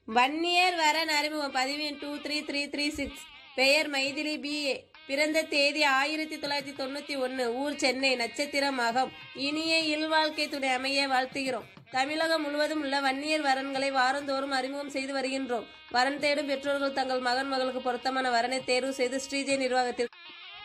வன்னியர் வரன் அறிமுகம் பதிவு 23336. பெயர் மைதிலி பிஏ. பிறந்த தேதி 1991. ஊர் சென்னை. நட்சத்திரம் மகம். இனிய இல்வாழ்க்கை துணை அமைய வாழ்த்துகிறோம். தமிழகம் முழுவதும் உள்ள வன்னியர் வரன்களை வாரந்தோறும் அறிமுகம் செய்து வருகின்றோம். வரன் தேடும் பெற்றோர்கள் தங்கள் மகன் மகளுக்கு பொருத்தமான வரனை தேர்வு செய்து ஸ்ரீஜெய் நிர்வாகத்தில்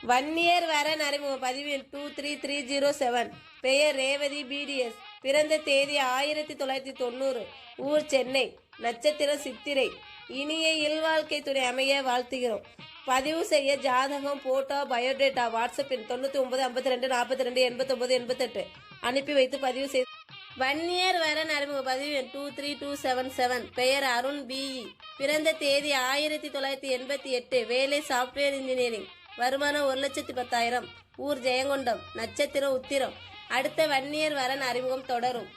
வன்னியர் வரன் அறிமுகம் பதிவு 23307. பெயர் ரேவதி பிடிஎஸ். பிறந்த தேதி 1990. ஊர் சென்னை. நட்சத்திரம் சித்திரை. இனிய இல்வாழ்க்கை துணை அமைய வாழ்த்துகிறோம். பதிவு செய்ய ஜாதகம், போட்டோ, பயோடேட்டா வாட்ஸ்அப் எண் 9952428988 அனுப்பி வைத்து பதிவு செய்து வன்னியர் வரன் அறிமுக பதிவு 23277. பெயர் அருண் பிஇ. பிறந்த தேதி 1988. வேலை சாப்ட்வேர் இன்ஜினியரிங். வருமானம் 1,10,000. ஊர் ஜெயங்கொண்டம். நட்சத்திரம் உத்திரம். அடுத்த வன்னியர் வரன் அறிமுகம் தொடரும்.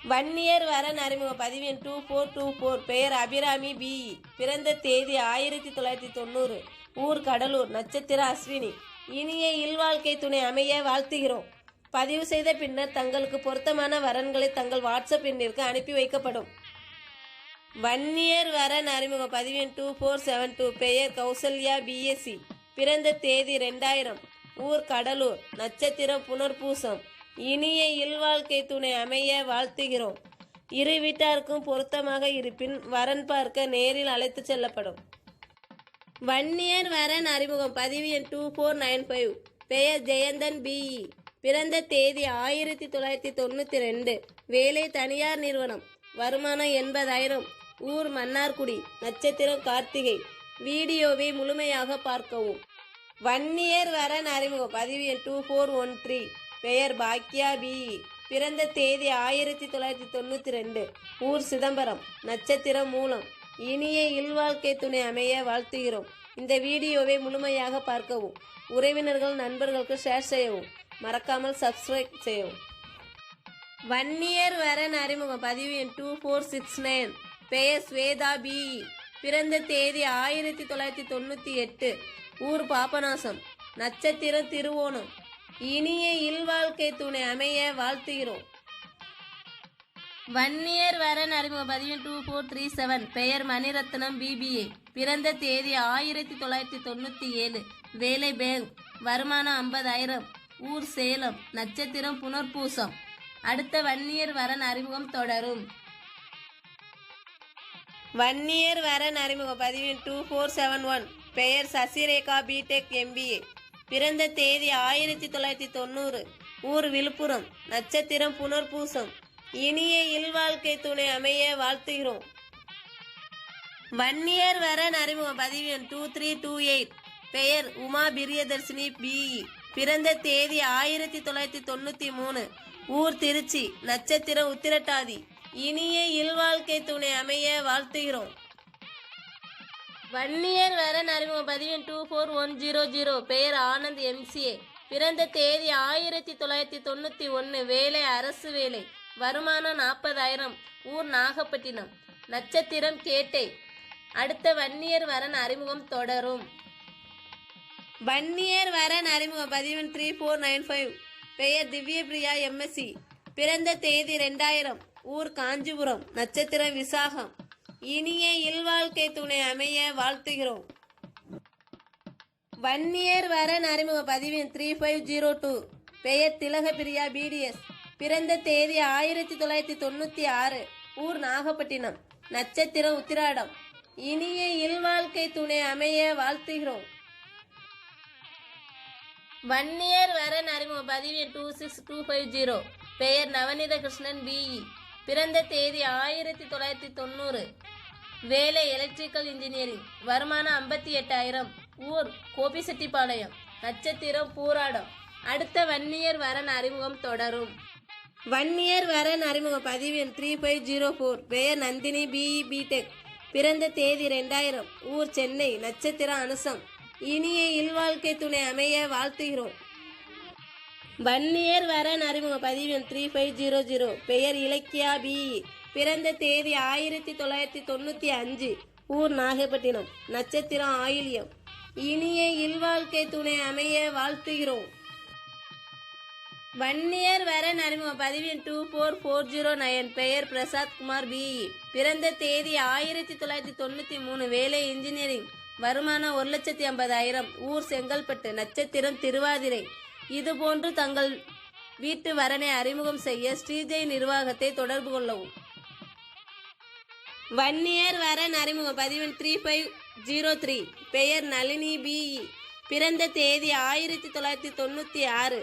வன்னியர் வரன் அறிமுகம் பதிவு 2424. பெயர் அபிராமி பிஇ. பிறந்த தேதி 1990. ஊர் கடலூர். நட்சத்திரம் அஸ்வினி. இனிய இல்வாழ்க்கை துணை அமைய வாழ்த்துகிறோம். பதிவு செய்த பின்னர் தங்களுக்கு பொருத்தமான வரன்களை தங்கள் வாட்ஸ்அப் எண்ணிற்கு அனுப்பி வைக்கப்படும். வன்னியர் வரன் அறிமுக பதிவு 2472. பெயர் கௌசல்யா பிஎஸ்சி. பிறந்த தேதி 2000. ஊர் கடலூர். நட்சத்திரம் புனர்பூசம். இனிய இல்வாழ்க்கை துணை அமைய வாழ்த்துகிறோம். இரு வீட்டாருக்கும் பொருத்தமாக இருப்பின் வரன் பார்க்க நேரில் அழைத்து செல்லப்படும். வன்னியர் வரன் அறிமுகம் பதிவு 2495. பெயர் ஜெயந்தன் பிஇ. பிறந்த தேதி 1992. வேலை தனியார் நிறுவனம். வருமானம் 80,000. ஊர் மன்னார்குடி. நட்சத்திரம் கார்த்திகை. வீடியோவை முழுமையாக பார்க்கவும். வன்னியர் வரன் அறிமுகம் பதிவு 2413. பெயர் பாக்யா பிஇ. பிறந்த தேதி 1992. ஊர் சிதம்பரம். நட்சத்திரம் மூலம். இனிய இல்வாழ்க்கை துணை அமைய வாழ்த்துகிறோம். இந்த வீடியோவை முழுமையாக பார்க்கவும். உறவினர்கள் நண்பர்களுக்கு ஷேர் செய்யவும். மறக்காமல் சப்ஸ்கிரைப் செய்யவும். வன்னியர் வரன் அறிமுகம் பதிவு 2469. பெயர் ஸ்வேதா பிஇ. பிறந்த தேதி 1998. ஊர் பாபநாசம். நட்சத்திரம் திருவோணம். இனிய இல்வாழ்க்கை துணை அமைய வாழ்த்துகிறோம். வன்னியர் வரன் அறிமுக பதிவு 2437. பெயர் மணிரத்னம் பிபிஏ. பிறந்த தேதி 1997. வேலை பேங்க். வருமானம் 50,000. ஊர் சேலம். நட்சத்திரம் புனர்பூசம். அடுத்த வன்னியர் வரன் அறிமுகம் தொடரும். வன்னியர் வரன் அறிமுக பதிவு 2471. பெயர் சசிரேகா பிடெக் எம்பிஏ. பிறந்த தேதி 1990. ஊர் விழுப்புரம். நட்சத்திரம் புனர்பூசம். இனிய இல்வாழ்க்கை துணை அமைய வாழ்த்துகிறோம். வன்னியர் வரன் அறிமுக பதிவு 2328. பெயர் உமா பிரியதர்சினி பிஇ. பிறந்த தேதி 1993. ஊர் திருச்சி. நட்சத்திரம் உத்திரட்டாதி. இனிய இல்வாழ்க்கை துணை அமைய வாழ்த்துகிறோம். வன்னியர் வரன் அறிமுக பதிவு 24100. பெயர் ஆனந்த் எம்சிஏ. பிறந்த தேதி 1991. வேலை அரசு வேலை. வருமானம் 40,000. ஊர் நாகப்பட்டினம். நட்சத்திரம் கேட்டை. அடுத்த வன்னியர் வரன் அறிமுகம் தொடரும். வன்னியர் வரன் அறிமுக பதிவு 3495. பெயர் திவ்யபிரியா எம்எஸ்சி. பிறந்த தேதி 2000. ஊர் காஞ்சிபுரம். நட்சத்திரம் விசாகம். இனிய இல்வாழ்க்கை துணை அமைய வாழ்த்துகிறோம். வன்னியர் வரன் அறிமுக பதிவு 3502. பெயர் திலகபிரியா பிடிஎஸ். பிறந்த தேதி 1996. ஊர் நாகப்பட்டினம். நட்சத்திரம் உத்திராடம். இனிய இல்வாழ்க்கை துணை அமைய வாழ்த்துகிறோம். வன்னியர் வரன் அறிமுக பதிவு 26250. பெயர் நவநீத கிருஷ்ணன் பிஇ. பிறந்த தேதி 1990. வேலை எலக்ட்ரிக்கல் இன்ஜினியரிங். வருமானம் 58,000. ஊர் கோபிசெட்டிப்பாளையம். நட்சத்திரம் பூராடம். அடுத்த வன்னியர் வரன் அறிமுகம் தொடரும். வன்னியர் வரன் அறிமுக பதிவு 3504. பெயர் நந்தினி பிஇ பிடெக். பிறந்த தேதி 2000. ஊர் சென்னை. நட்சத்திரம் அனுசம். இனிய இல்வாழ்க்கை துணை அமைய வாழ்த்துகிறோம். வன்னியர் வரன் அறிமுக பதிவு 3500. பெயர் இலக்கியா பிஇ. பிறந்த தேதி 1995. ஊர் நாகப்பட்டினம். நட்சத்திரம் ஆயில்யம். இனிய இல்வாழ்க்கை துணை அமைய வாழ்த்துகிறோம். வன்னியர் வரன் அறிமுகம் பதிவு எண் 24409 பெயர் பிரசாத் குமார் பிஇ பிறந்த தேதி 1993 வேலை இன்ஜினியரிங் வருமானம் 1,50,000 ஊர் செங்கல்பட்டு நட்சத்திரம் திருவாதிரை இதுபோன்று தங்கள் வீட்டு வரனை அறிமுகம் செய்ய ஸ்ரீஜெய் நிர்வாகத்தை தொடர்பு கொள்ளவும். வன்னியர் வரன் அறிமுகம் பதிவு எண் 3503 பெயர் நளினி பிஇ பிறந்த தேதி 1996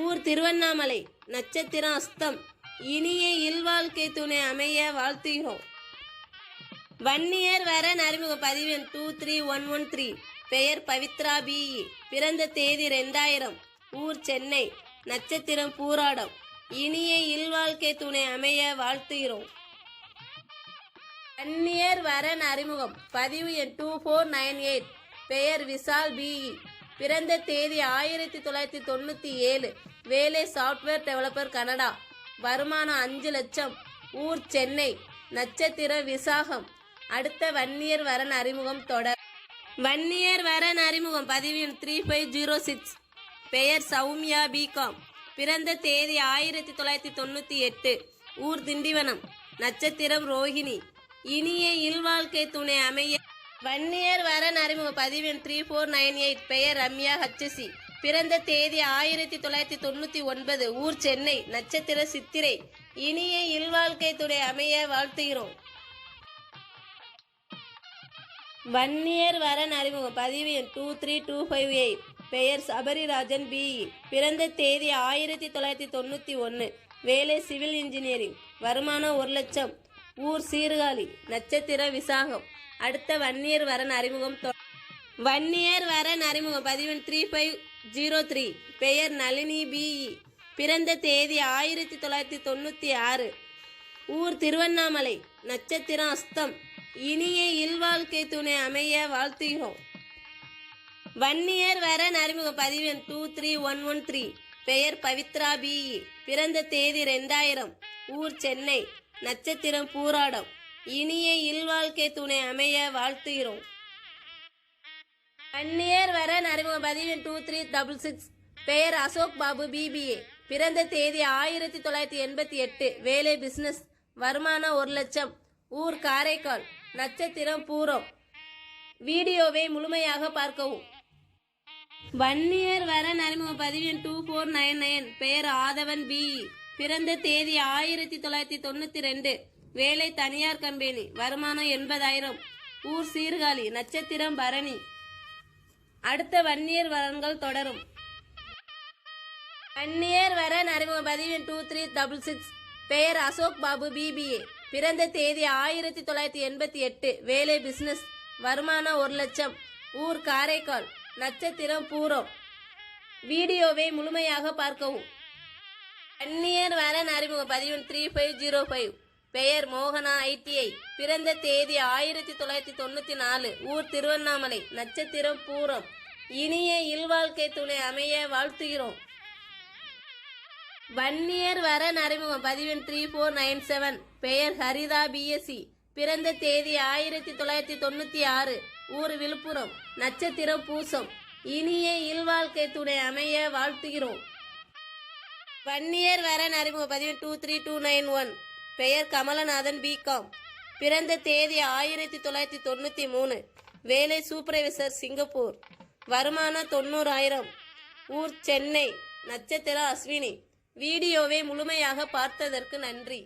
ஊர் திருவண்ணாமலை நட்சத்திரம் அஸ்தம் இனிய இல்வாழ்க்கை துணை அமைய வாழ்த்துகிறோம். வன்னியர் வரன் அறிமுக பதிவு எண் 23113 பெயர் பவித்ரா பிஇ பிறந்த தேதி 2000 ஊர் சென்னை நட்சத்திரம் பூராடம் இனிய இல்வாழ்க்கை துணை அமைய வாழ்த்துகிறோம். வன்னியர் வரன் அறிமுகம் பதிவு எண் 2498 பெயர் விஷால் பிஇ பிறந்த தேதி 1997 வேலை சாஃப்ட்வேர் டெவலப்பர் கனடா வருமானம் 5 லட்சம் ஊர் சென்னை நட்சத்திரம் விசாகம். அடுத்த வன்னியர் வரன் அறிமுகம் தொடர். வன்னியர் வரன் அறிமுகம் பதிவு எண் 3506 பெயர் சௌமியா பிகாம் பிறந்த தேதி 1998 ஊர் திண்டிவனம் நட்சத்திரம் ரோஹிணி இனிய இல்வாழ்க்கை துணை அமைய. வன்னியர் வரன் அறிமுக பதிவு எண் 3498 பெயர் ரம்யா ஹச்சி பிறந்த தேதி 1999 ஊர் சென்னை நட்சத்திர சித்திரை இனிய இல்வாழ்க்கை துணை அமைய வாழ்த்துகிறோம். வன்னியர் வரன் அறிமுகம் பதிவு எண் 23258 பெயர் சபரிராஜன் பிஇ பிறந்த தேதி 1991 வேலை சிவில் இன்ஜினியரிங் வருமானம் 1 லட்சம் ஊர் சீர்காழி நட்சத்திர விசாகம். அடுத்த வன்னியர் வரன் அறிமுகம். வன்னியர் வரன் அறிமுகம் பதிவு எண் 3503 பெயர் நளினி பிஇ பிறந்த தேதி 1996 ஊர் திருவண்ணாமலை நட்சத்திரம் அஸ்தம் இனிய இல்வாழ்க்கை துணை அமைய வாழ்த்துகிறோம். வன்னியர் வரன் அறிமுகம் பதிவு எண் 23113 பெயர் பவித்ரா பிஇ பிறந்த தேதி 2000 ஊர் சென்னை நட்சத்திரம் பூராடம் இனிய இல்வாழ்க்கை துணை அமைய வாழ்த்துகிறோம். வன்னியர் வரன் அறிமுக பதிவு எண் 2366 பெயர் அசோக் பாபு பிபிஏ பிறந்த தேதி 1988 வேலை பிசினஸ் வருமானம் 1 லட்சம் ஊர் காரைக்கால் நட்சத்திரம் பூரம். வீடியோவை முழுமையாக பார்க்கவும். வன்னியர் வரன் அறிமுக பதிவு எண் 2499 பெயர் ஆதவன் பிஇ பிறந்த தேதி 1992 வேலை தனியார் கம்பெனி வருமானம் 80,000 ஊர் சீர்காழி நட்சத்திரம் பரணி. அடுத்த வன்னியர் வரன்கள் தொடரும். வன்னியர் வரன் அறிமுக பதிவு எண் 2366 பெயர் அசோக் பாபு பிபிஏ பிறந்த தேதி 1988 வேலை பிசினஸ் வருமானம் 1 லட்சம் ஊர் காரைக்கால் நட்சத்திரம் பூரம். வீடியோவை முழுமையாக பார்க்கவும். வன்னியர் வரன் அறிமுக பதிவு எண் 3505 பெயர் மோகனா ஐடிஐ பிறந்த தேதி 1994 ஊர் திருவண்ணாமலை நட்சத்திரம் பூரம் இனிய இல்வாழ்க்கை துணை அமைய வாழ்த்துகிறோம். வன்னியர் வரன் அறிமுகம் பதிவு எண் 3497 பெயர் ஹரிதா பிஎஸ்சி பிறந்த தேதி 1996 ஊர் விழுப்புரம் நட்சத்திரம் பூசம் இனிய இல்வாழ்க்கை துணை அமைய வாழ்த்துகிறோம். வன்னியர் வரன் அறிமுக பதிவு 23291 பெயர் கமலநாதன் பிகாம் பிறந்த தேதி 1993 வேலை சூப்பர்வைசர் சிங்கப்பூர் வருமானம் 90,000 ஊர் சென்னை நட்சத்திர அஸ்வினி. வீடியோவை முழுமையாக பார்த்ததற்கு நன்றி.